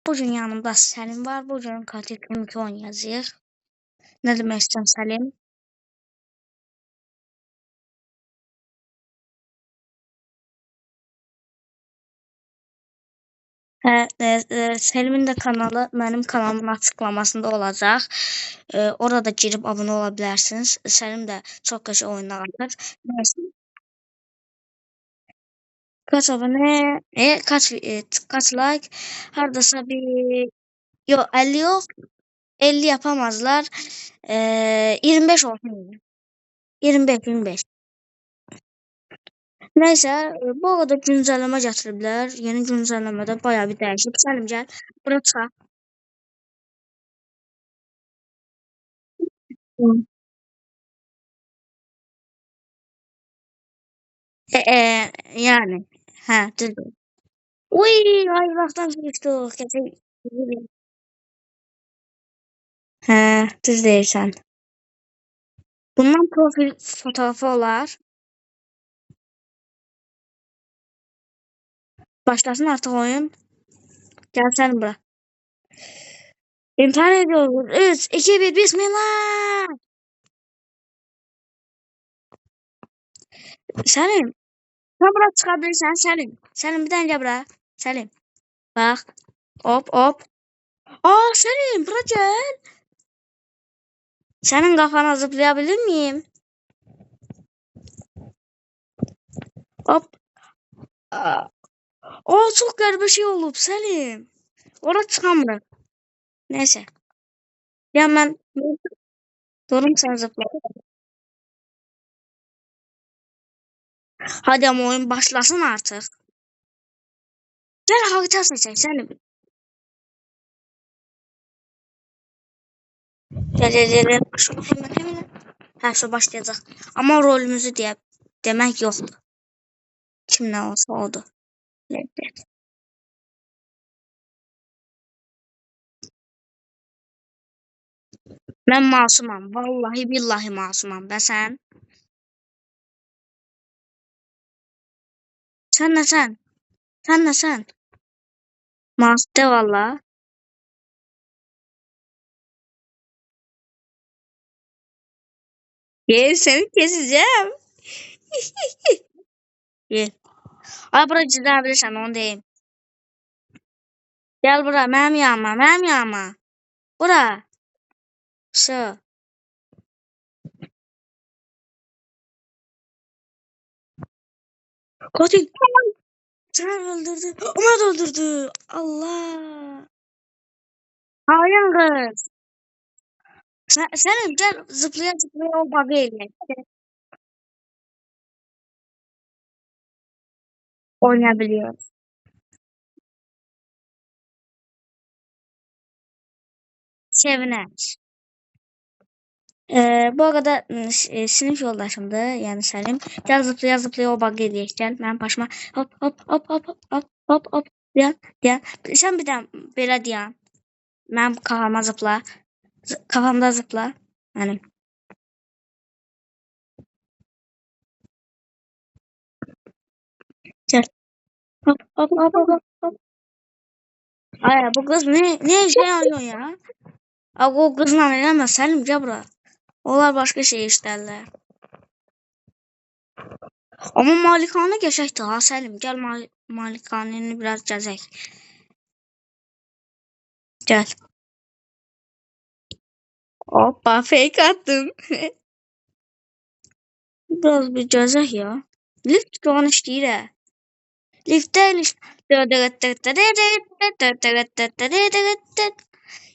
Bugün yanımda Səlim var. Bugün Katil Kimiki oynayacağıq. Nə demək istəyirsən Səlim? Hə, Səlimin də kanalı mənim kanalımın açıqlamasında olacaq. Orada girib abunə ola bilərsiniz. Səlim də çox qəşəng oyunlar atır. Nəysə, kaç abunə, kaç like, hardasa bir yox 50 yox, 50 yapamazlar. 25 olsun. 25. Nəysə, bu arada güncəlləmə gətiriblər. Yeni güncəlləmədə bayağı bir dəyişib. Səlim gəl, bura çıxaq. Hı. Yəni, hə, düzdür. Uy, ay vaxtdan çıxdıq. Gətir. Hə, düz deyirsən. Bundan profil fotoğrafı olar. Başlasın artıq oyun. Gəl Səlim bura. İmtahan ediyoruz. 3, 2, 1, bismillah. Səlim, sən bura çıxa bilirsən Səlim. Səlim bir dənə gəl bura. Səlim, bax. Hop, hop. Aa Səlim, bura gəl. Sənin qafana zıplaya bilir miyim? Hop. Aa, çox qəribə şey olub Səlim. Ora çıxamırıq. Nəysə. Ya mən durum sən zıpla. Hadi ama oyun başlasın artıq. Gəl harita seçək Səlim. Gəl. Şunu hemen. Hə, şu başlayacaq. Amma rolümüzü demək yoxdur. Kim nə olsa odur. Ləzzət. Mən masumam. Vallahi billahi masumam. Və sən? Sən nəsən? Sən nəsən? Masum de valla. Gel seni keseceğim. Gel. Ay bura çizebilirsən onu deyim. Gel bura mənim yanıma. Bura. Şu. Katil. Sen öldürdü. Umut öldürdü. Allah. Hain kız. Senin gel zıplaya o bug'ı eyle. Oynayabiliyor. Seviner. Bu arada sinif yoldaşımdı yani Selim. Gel zıplaya o bug'ı eyle. Gel benim başıma hop diyen. Sen bir de belə diyen. Benim kafama zıpla. Kafamda zıpla. Yani. Gel. Hop. Ay bu kız ne işe yarıyor ya? Abi o kızla eləmə Səlim gəl bura. Onlar başqa şey işlərlər. Amma malikanə qəşəngdir ha Səlim. Gəl malikanəni biraz gəzək. Gəl. Hoppa fake attım. Biraz bir gəzək ya. Lift qan işləyir hə. Lift deyil.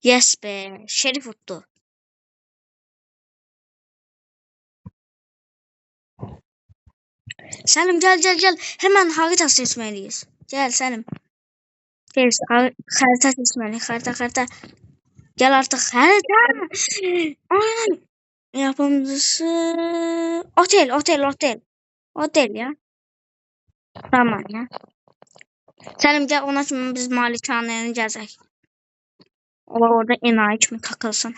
Yes be. Şerif utdu. Səlim gəl. Hemen harita seçmeliyiz. Gəl Səlim. Gəl harita seçmeliyiz. Harita. Gel artık harita. Aynen. Yapımcısı otel ya. Tamam ya. Səlim gel ona kimi biz malikanəni gəzək. Onlar orada enayi kimi takılsın.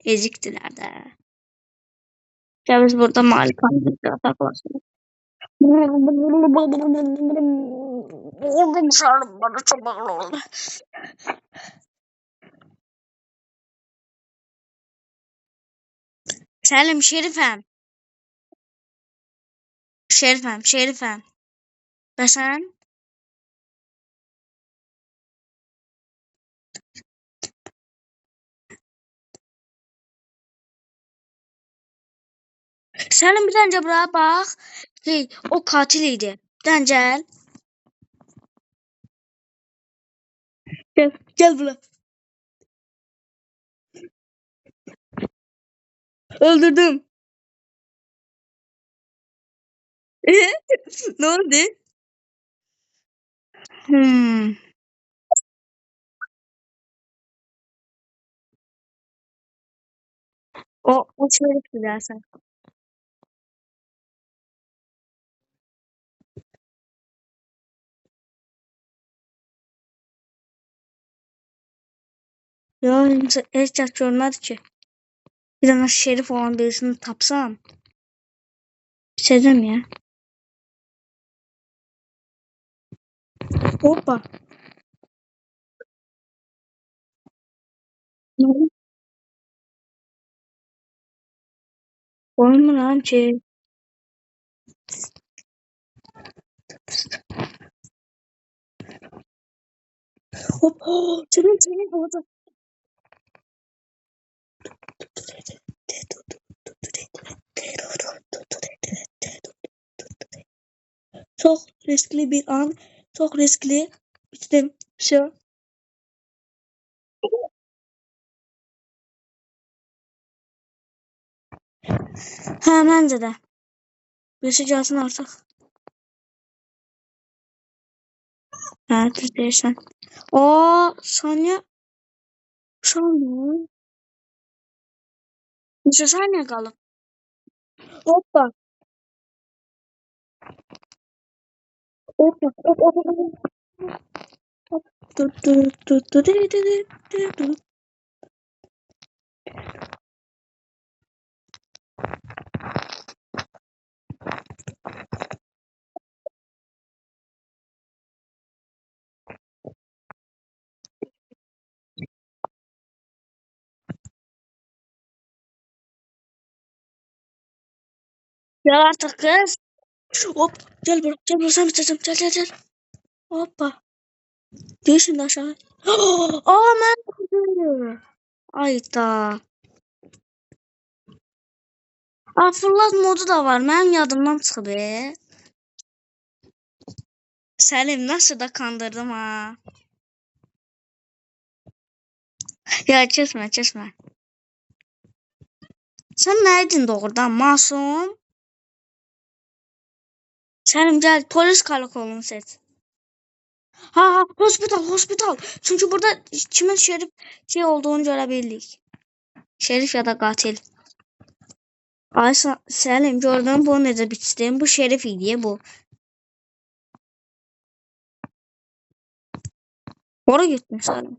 Ezikdilər də. Gəl biz burada malikanədə takılasın. Vurmuşlarım bana çok ağır oldu. Selim Şerifem. Şerifem. Ve sen? Selim bir tane buraya bak. Hey, o katil idi. Gel. Gel buraya. Öldürdüm. Ne oldu? Hmm. O Şerif'ti dersen. Ya hiç görmedi ki. Bir tane Şerif olan birisini tapsam. Seçeceğim ya. Hoppa. Oyun mu lan ki? Hop. Senin havada. Çok riskli bir an. Çok riskli. Bittim. Şu. Ha bence de. Birisi gelsin artık. Ha düz değilsen. Aa saniye. Saniye. Bir saniye kaldı. Hoppa. Hoppa. Dur dur dur dur dur dur dur dur. Gel artık kız. Hop. Gel buraya sen biteceğim. Gel. Hoppa. Gel şimdi aşağı. Aa ben kurdum. Ayda. Aa fırlat modu da var. Benim yadımdan çıxıb. Selim nasıl da kandırdım ha. Ya kesme. Sen neydin doğrudan masum? Selim gel polis karakolunu seç. Ha hospital. Çünkü burada kimin şerif şey olduğunu görebildik. Şerif ya da katil. Ay Selim gördün bu necə biçdim? Bu şerif idi bu. Ora gittin Selim.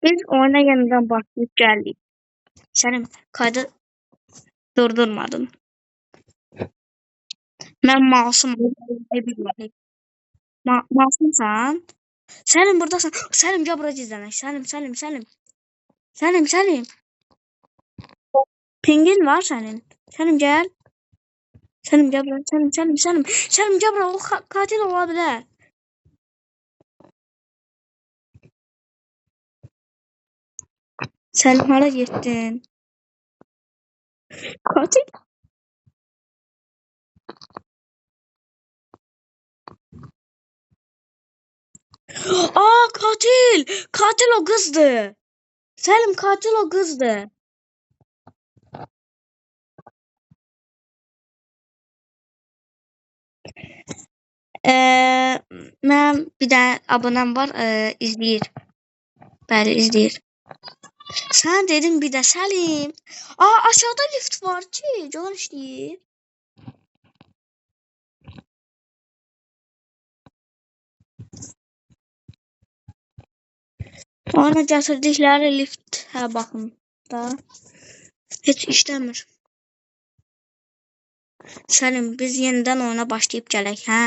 Biz oyuna yeniden başlayıp geldik. Selim kaydı durdurmadın. Ben masumum. Masumsan. Selim buradasın. Selim gel buraya gizlenek. Selim. Pingin var senin. Selim gel. Selim gel buraya. Selim gel buraya. O katil olabilir. Selim hara gittin? Katil. Aa katil. Katil o kızdı. Selim katil o kızdı. Mənim bir dənə abunəm var, izləyir. Bəli, izləyir. Sən dedim bir də Səlim. Aa, aşağıda lift var ki, gör işləyir. Ona gətirdikləri lift, hə baxın da. Heç işləmir. Səlim, biz yenidən oyuna başlayıb gələk, hə?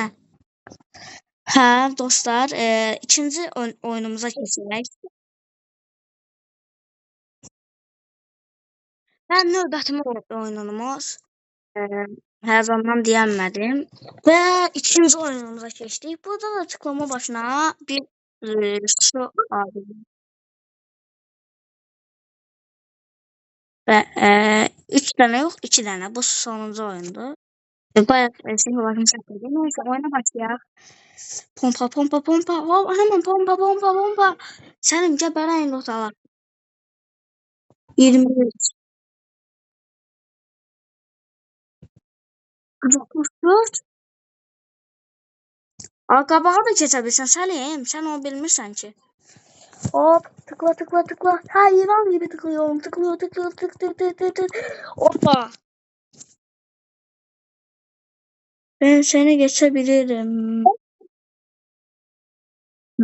Hə, dostlar, ikinci oyunumuza keçək. Mən növbəti oyunumuz hər zaman deyənmədim və ikinci oyunumuza keçdik. Burada da tıklama başına bir su aldım və 3 dənə yox, 2 dənə. Bu sonuncu oyundur. Bayaq şey başını çəkdim. Nəysə, oyuna başlayaq. Pompa, pompa, pompa. Hop, hemen pompa, pompa, pompa. Sənin gəbərəyin notalar. 23, 44. Qabağa da keçə bilirsən Səlim. Sən onu bilmirsən ki. Hop, tıkla, tıkla, tıkla. Hayvan gibi tıklıyorum. Tıklıyor, tıklıyor, tık, tık, tık, tık, tık. Hoppa. Ben seni geçebilirim.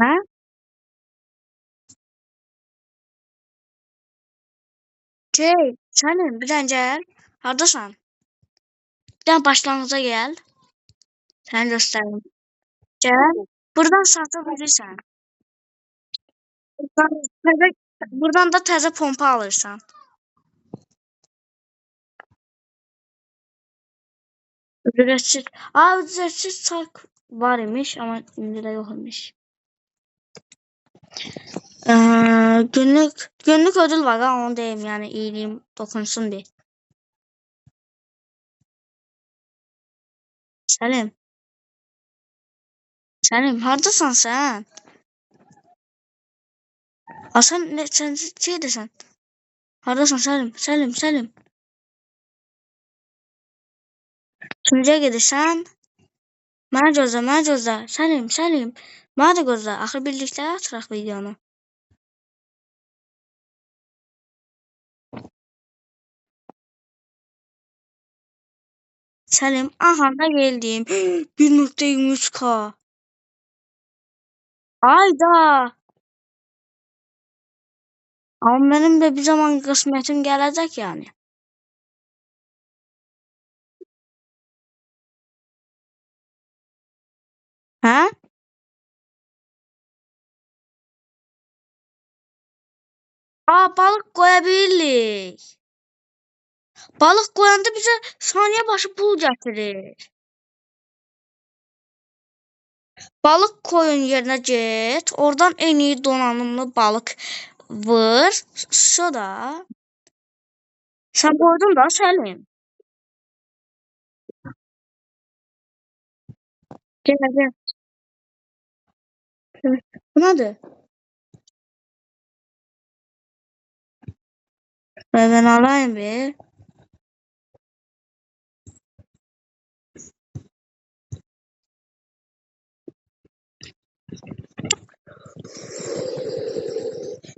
Ne? Səlim, bir dənə gəl. Hardasan? Bir dənə başlanğıca gəl. Səni göstərim. Gəl. Buradan satı bilirsən. Buradan da təzə pompa alırsan. Ücretsiz. Ücretsiz çark var imiş ama indi də yox imiş. Günlük ödül var ha, onu deyim, yani iyiliğim dokunsun diye. Səlim. Səlim, hardasan sən? Sən şey desən. Hardasan Səlim? Səlim. Kimcə gedirsən? Mənə gözlə. Səlim. Mənə də gözlə. Axı birlikdə açıraq videonu. Səlim, aha da geldim. 1.23K. Ayda. Ama benim de bir zaman kısmetim gelecek yani. Ha? Balık koyabilirlik. Balık koyanda bize saniye başı pul getirir. Balık koyun yerine get. Oradan en iyi donanımlı balık vur. Sonra sen koydun da Selim. Gel. Bu nedir? Ben alayım bir.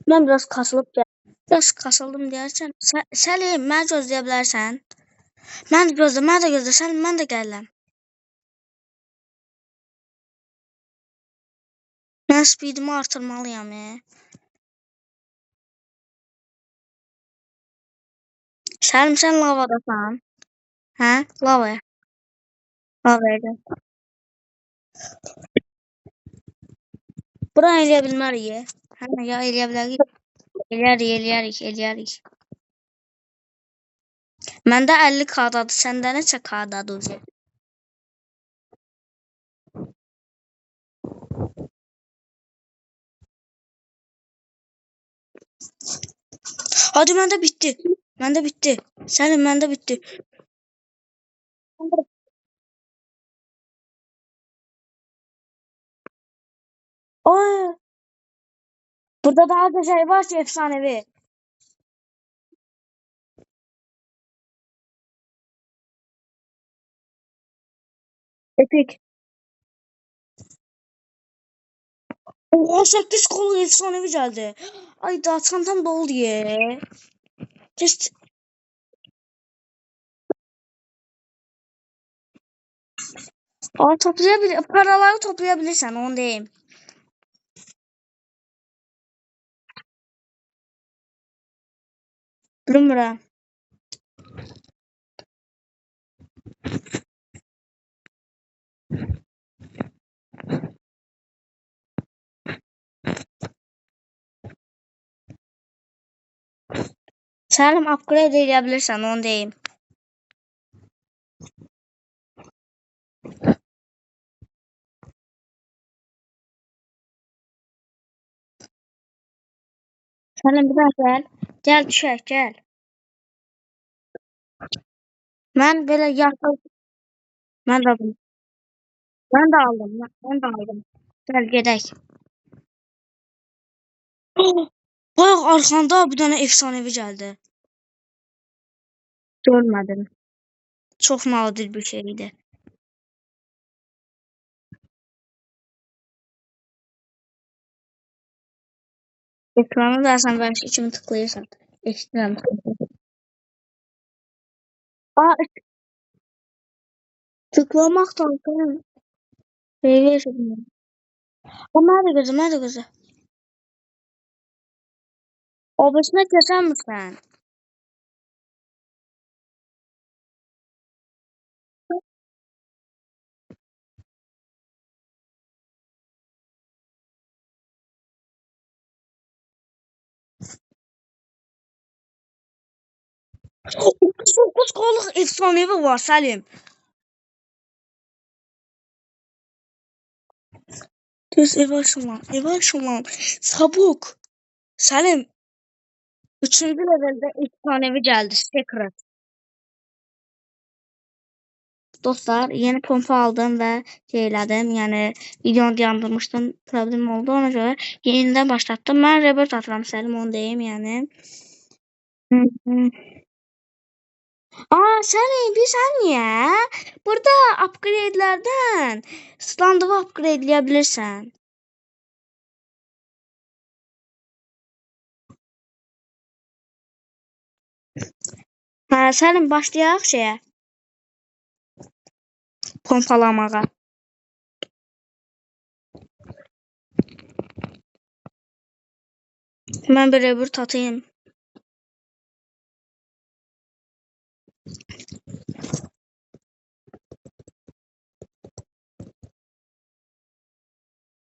Ben biraz kasılıp gel. Biraz kasıldım dersen. Selim, mən gözləyə bilərsən. Mən də gözlə. Selim, mən də gəlirəm. Mən speedimi artırmalıyam. Selim, sen lavadasan. Hə? Lavaya. Lavaya gel. Bura eləyə bilmərik. Hə, ya eləyə bilərik. Eləyərik. Məndə 50 kadadır. Səndə neçə kadadır? Hadi məndə bitdi. Səlim, məndə bitdi. Oy, burada daha da şey var ki efsanevi. Epik. 18 kolu efsanevi geldi. Ay daha çantam doldu ye. Just paraları toplayabilirsen onu diyeyim. Bilmirəm. Səlim upgrade edə bilirsən, onu deyim. Səlim bir daha gəl. Gəl düşək, gəl. Mən belə yaxın. Mən də aldım. Mən də aldım. Mən də aldım. Gəl gedək. Bayaq arxanda bir dənə efsanevi gəldi. Görmədim. Çox nadir bir şey idi. Ekranı da sən vəhşi kimi tıklayırsan. Eşidirəm. Aa, tıklamaktan sonra şey yaşadım. O nerede gözü, nerede gözü? Obasına keser misin? Dokuz koluk efsanevi var Selim. Düz eve açılmam. Eve açılmam. Sabuk. Selim. Üçüncü levelde efsanevi geldi. Secret. Dostlar yeni pompa aldım ve şeyledim. Yani videonu yandırmıştım. Problem oldu. Ona göre yeniden başlattım. Ben Rebirth atıram Selim, onu diyeyim yani. Hı hı. Aa Selim bir saniye. Burada upgrade'lerden standımı upgrade'leyebilirsen. Ha Selim başlayaq şeye. Pompalamağa. Ben bir Rebirth atayım.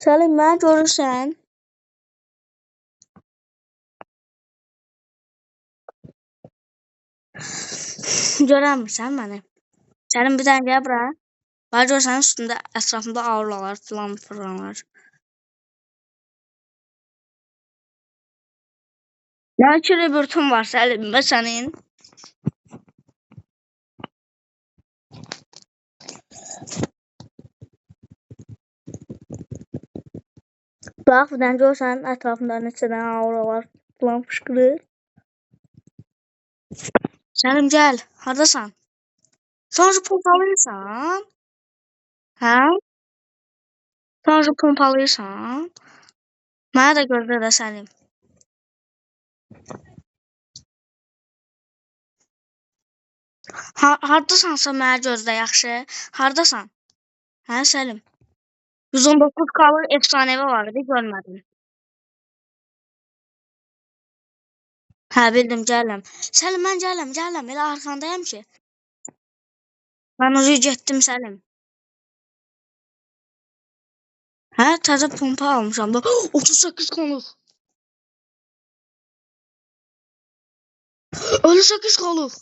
Selim beni görürsən. Görəmirsən məni? Selim bir dənə gəl bura. Bax görsən üstündə ətrafında auralar filan fırlanır. Yəni ki Rebirth'un var Selim və sənin. Bax bir dənə görsən ətrafında neçə dənə auralar filan fışqırır. Selim gəl. Hardasan? Sən pompalıyırsan? Hə? Sən pompalıyırsan? Mənə də gördür də Selim. Hardasansa mənə gözlə yaxşı. Hardasan? Hə Selim. 119 kalır efsanevi vardı, görmədim. Hə bildim, gələm. Selim mən gələm. Elə arxandayam ki. Mən oraya getdim Selim. Hə, təzə pompa almışam da. 38 kalır. 58 kalır.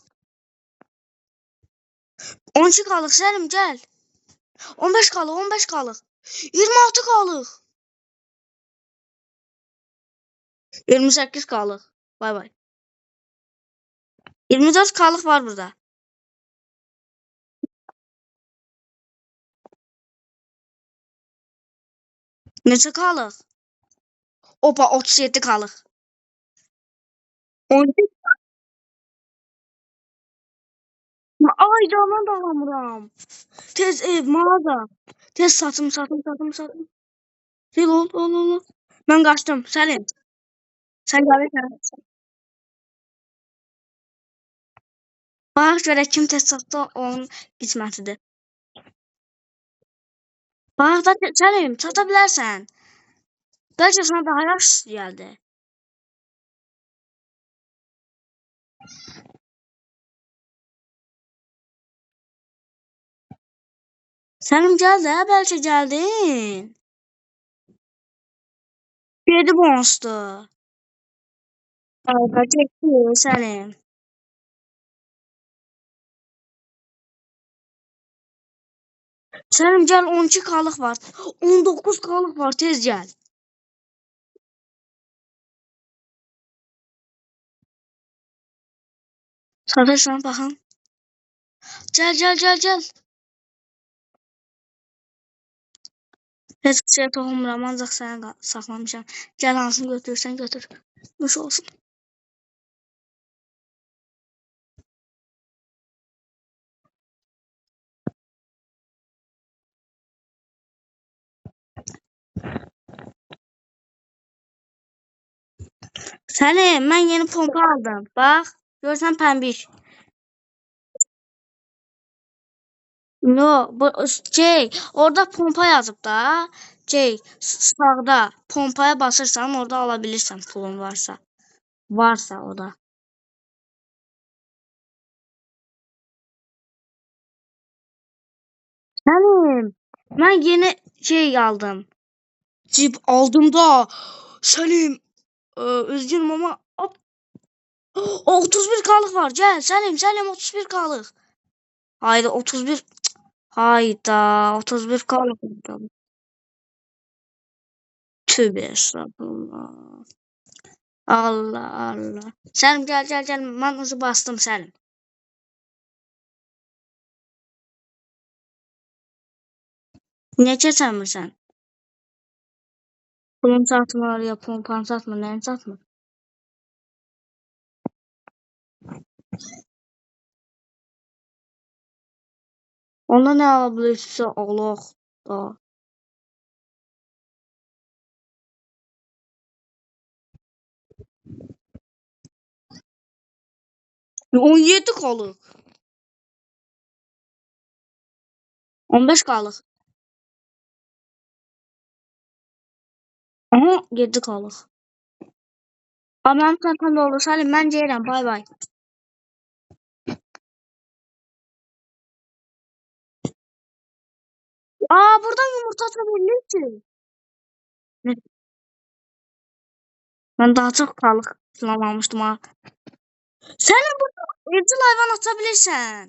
12 kalır Selim gəl. 15 kalır, 15 kalır. 26 kalır. 28 kalır. Bay bay. 24 kalır var burada. Neçə kalır? Opa 37 kalır. 12. Ay canım da alamıram. Tez ev, mağaza. Tez satım. Sil ol. Mən qaçdım. Selim. Sən gəlirsən. Bax görək kim tez satdı, onun qismətidir. Bax da Selim, sata bilərsən. Bəlkə sana daha yaxşısı gəldi. Selim gəl də, bəlkə gəldin. 7 bonusdur. Ay, bəlkə Selim. Səlim gəl 12 qalıq var. 19 qalıq var tez gəl. Satırsan baxın. Gəl. Heç şey toxumuram ancaq səni saxlamışam. Gəl hansını götürürsən götür. Nuş olsun. Səlim mən yeni pompa aldım. Bax görsən pəmbiş. No, bu şey, orada pompa yazıb da. Şey, sağda pompaya basırsan orada alabilirsən pulun varsa. Varsa o da. Səlim, mən yeni şey aldım. Cip aldım da. Səlim, üzgünüm ama 31 qalıq var. Gəl Səlim 31 qalıq. Hayda 31. Hayda 31 qalıq. Tövbe estağfurullah. Allah. Səlim gəl. Mən ucu bastım Səlim. Niyə keçəmirsən? Pulun satmır, ya pompan satmır, nəyin satmır? Onda nə ala bilirsə alaq da. Ya 17 qalıq. 15 qalıq. Aha 7 qalıq. Amma mənim çantamda olur. Səlim mən gəlirəm. Bay. Buradan yumurta atabilir ki. Ne? Ben daha çok qalıq falan almışdım ha. Səlim burada evcil hayvan atabilirsən.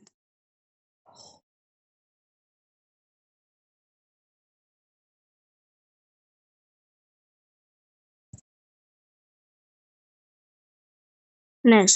Nes?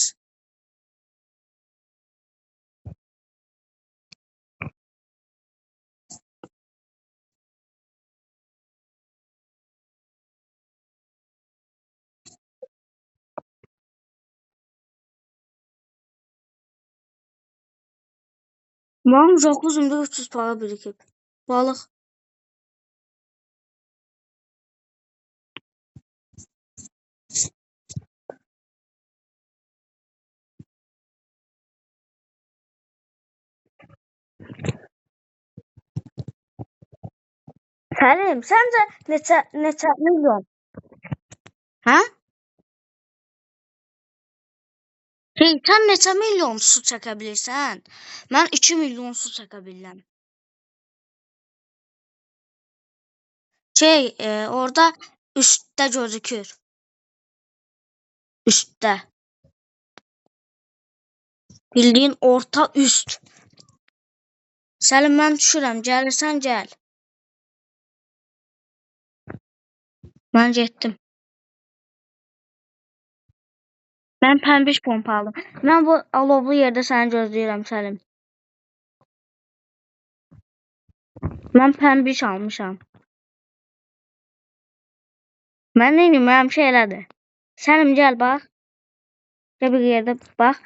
Mənim jacuzimdə 300 para birikib. Balıq. Səlim, səncə neçə milyon? Hə? Sən neçə milyon su çəkə bilirsən? Mən 2 milyon su çəkə bilirəm. Orada üstdə gözükür. Üstdə. Bildiyin orta üst. Səlim mən düşürəm. Gəlirsən gəl. Mən getdim. Mən pəmbiş pompa aldım. Mən bu alovlu yerdə səni gözləyirəm Səlim. Mən pəmbiş almışam. Mən neyim? Mənim şey elədir. Səlim gəl bax. Gəl bir yerdə bax.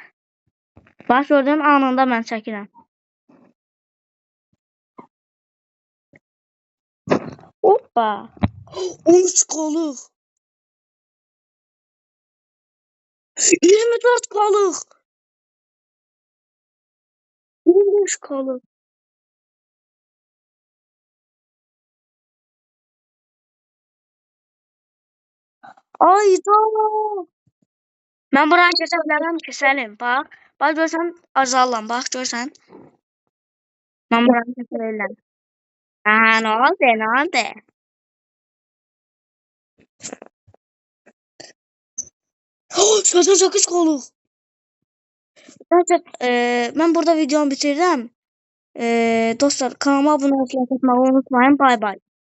Bax gördün anında mən çəkirəm. Hoppa. 13 qalıq. 24 qalıq. 15 qalıq. Ayda. Mən buranı keçə bilərəm ki Səlim. Bax. Bax görsən azalan. Bax görsən. Mən buranı keçə bilərəm. Aha nə oldu? 88 qalıq. Mən burada videomu bitirdim. Dostlar kanalıma abunə olmayı unutmayın. Bay bay.